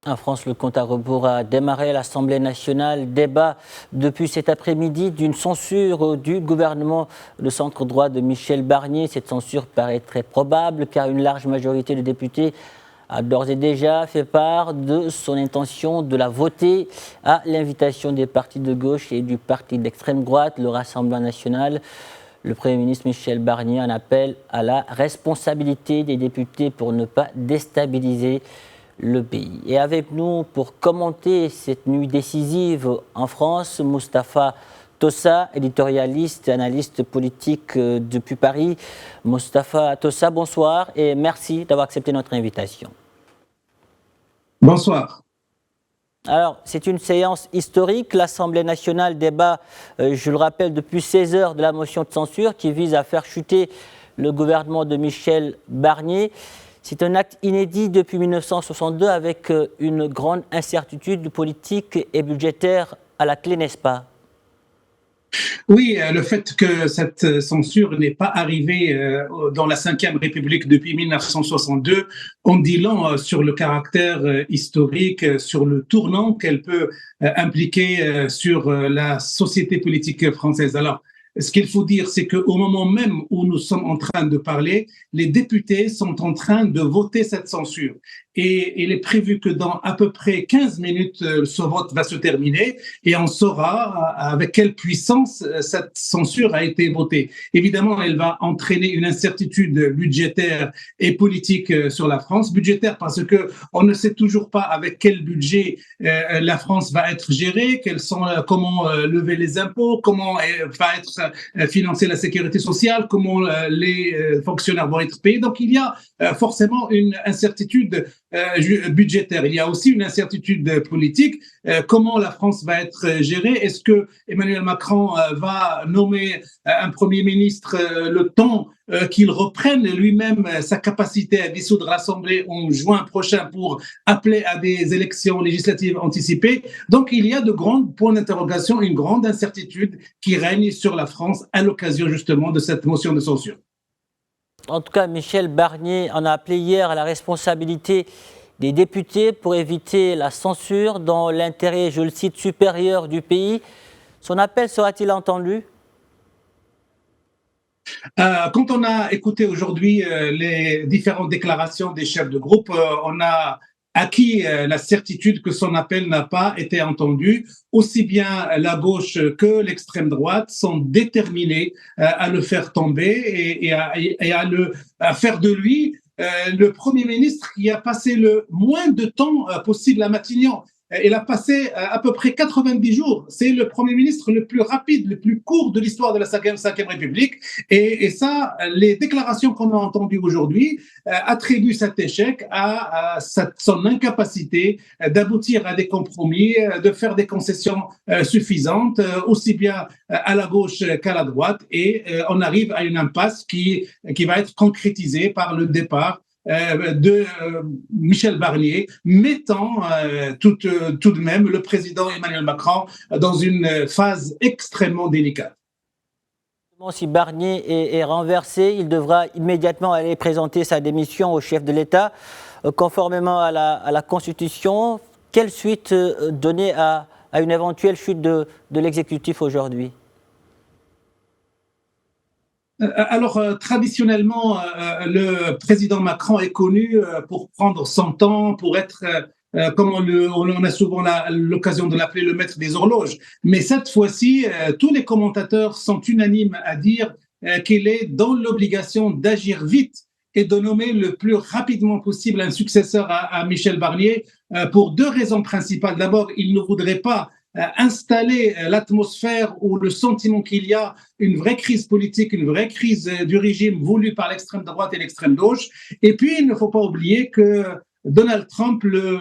En France, le compte à rebours a démarré. L'Assemblée nationale débat depuis cet après-midi d'une censure du gouvernement de centre-droit de Michel Barnier. Cette censure paraît très probable car une large majorité de députés a d'ores et déjà fait part de son intention de la voter à l'invitation des partis de gauche et du parti d'extrême droite, le Rassemblement national. Le Premier ministre Michel Barnier en appelle à la responsabilité des députés pour ne pas déstabiliser le pays. Et avec nous pour commenter cette nuit décisive en France, Mustapha Tossa, éditorialiste et analyste politique depuis Paris. Mustapha Tossa, bonsoir et merci d'avoir accepté notre invitation. Bonsoir. Alors, c'est une séance historique. L'Assemblée nationale débat, je le rappelle, depuis 16 heures de la motion de censure qui vise à faire chuter le gouvernement de Michel Barnier. C'est un acte inédit depuis 1962 avec une grande incertitude politique et budgétaire à la clé, n'est-ce pas ? Oui, le fait que cette censure n'est pas arrivée dans la Ve République depuis 1962, on dit long sur le caractère historique, sur le tournant qu'elle peut impliquer sur la société politique française. Alors, ce qu'il faut dire, c'est qu'au moment même où nous sommes en train de parler, les députés sont en train de voter cette censure. Et il est prévu que dans à peu près 15 minutes, ce vote va se terminer et on saura avec quelle puissance cette censure a été votée. Évidemment, elle va entraîner une incertitude budgétaire et politique sur la France. Budgétaire parce que on ne sait toujours pas avec quel budget la France va être gérée, comment lever les impôts, comment va être financer la sécurité sociale, comment les fonctionnaires vont être payés. Donc, il y a forcément une incertitude budgétaire. Il y a aussi une incertitude politique. Comment la France va être gérée? Est-ce que Emmanuel Macron va nommer un Premier ministre le temps qu'il reprenne lui-même sa capacité à dissoudre l'Assemblée en juin prochain pour appeler à des élections législatives anticipées? Donc, il y a de grands points d'interrogation, une grande incertitude qui règne sur la France à l'occasion justement de cette motion de censure. En tout cas, Michel Barnier en a appelé hier à la responsabilité des députés pour éviter la censure dans l'intérêt, je le cite, supérieur du pays. Son appel sera-t-il entendu ? Quand on a écouté aujourd'hui les différentes déclarations des chefs de groupe, on a acquis la certitude que son appel n'a pas été entendu. Aussi bien la gauche que l'extrême droite sont déterminés à le faire tomber et à faire de lui le Premier ministre qui a passé le moins de temps possible à Matignon. Il a passé à peu près 90 jours. C'est le Premier ministre le plus rapide, le plus court de l'histoire de la Ve République. Et ça, les déclarations qu'on a entendues aujourd'hui attribuent cet échec à son incapacité d'aboutir à des compromis, de faire des concessions suffisantes, aussi bien à la gauche qu'à la droite. Et on arrive à une impasse qui va être concrétisée par le départ de Michel Barnier, mettant tout de même le président Emmanuel Macron dans une phase extrêmement délicate. Si Barnier est renversé, il devra immédiatement aller présenter sa démission au chef de l'État, conformément à la Constitution. Quelle suite donner à une éventuelle chute de l'exécutif aujourd'hui ? Alors, traditionnellement, le président Macron est connu pour prendre son temps, pour être, comme on a souvent l'occasion de l'appeler, le maître des horloges. Mais cette fois-ci, tous les commentateurs sont unanimes à dire qu'il est dans l'obligation d'agir vite et de nommer le plus rapidement possible un successeur à Michel Barnier pour deux raisons principales. D'abord, il ne voudrait pas installer l'atmosphère ou le sentiment qu'il y a une vraie crise politique, une vraie crise du régime voulu par l'extrême droite et l'extrême gauche. Et puis, il ne faut pas oublier que Donald Trump, le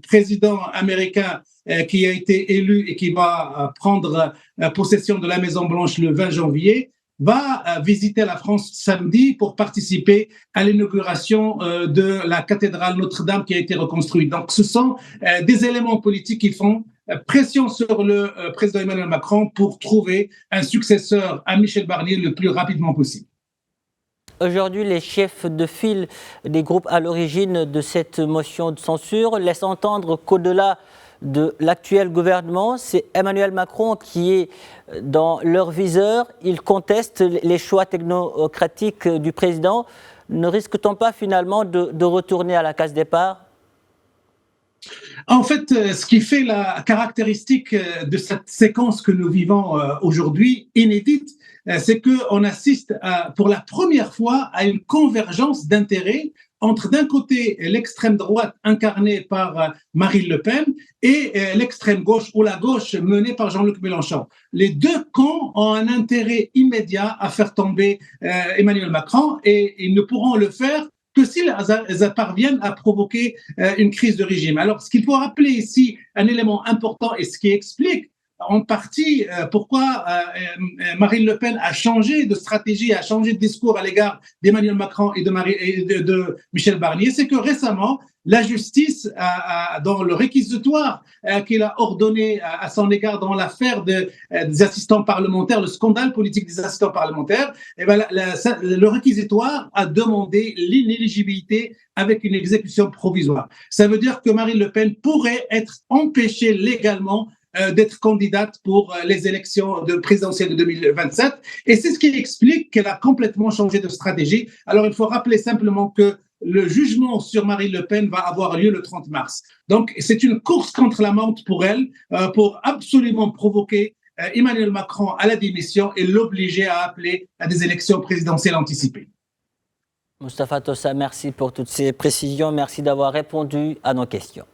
président américain qui a été élu et qui va prendre possession de la Maison-Blanche le 20 janvier, va visiter la France samedi pour participer à l'inauguration de la cathédrale Notre-Dame qui a été reconstruite. Donc, ce sont des éléments politiques qui font pression sur le président Emmanuel Macron pour trouver un successeur à Michel Barnier le plus rapidement possible. Aujourd'hui, les chefs de file des groupes à l'origine de cette motion de censure laissent entendre qu'au-delà de l'actuel gouvernement, c'est Emmanuel Macron qui est dans leur viseur. Ils contestent les choix technocratiques du président. Ne risque-t-on pas finalement de retourner à la case départ? En fait, ce qui fait la caractéristique de cette séquence que nous vivons aujourd'hui, inédite, c'est qu'on assiste pour la première fois à une convergence d'intérêts entre d'un côté l'extrême droite incarnée par Marine Le Pen et l'extrême gauche ou la gauche menée par Jean-Luc Mélenchon. Les deux camps ont un intérêt immédiat à faire tomber Emmanuel Macron et ils ne pourront le faire que s'ils parviennent à provoquer une crise de régime. Alors, ce qu'il faut rappeler ici, un élément important et ce qui explique en partie pourquoi Marine Le Pen a changé de stratégie, a changé de discours à l'égard d'Emmanuel Macron et de Michel Barnier, c'est que récemment, la justice, dans le réquisitoire qu'il a ordonné à son égard dans l'affaire des assistants parlementaires, le scandale politique des assistants parlementaires, et bien, le réquisitoire a demandé l'inéligibilité avec une exécution provisoire. Ça veut dire que Marine Le Pen pourrait être empêchée légalement d'être candidate pour les élections présidentielles de 2027. Et c'est ce qui explique qu'elle a complètement changé de stratégie. Alors, il faut rappeler simplement que le jugement sur Marine Le Pen va avoir lieu le 30 mars. Donc, c'est une course contre la montre pour elle, pour absolument provoquer Emmanuel Macron à la démission et l'obliger à appeler à des élections présidentielles anticipées. Moustapha Tossa, merci pour toutes ces précisions. Merci d'avoir répondu à nos questions.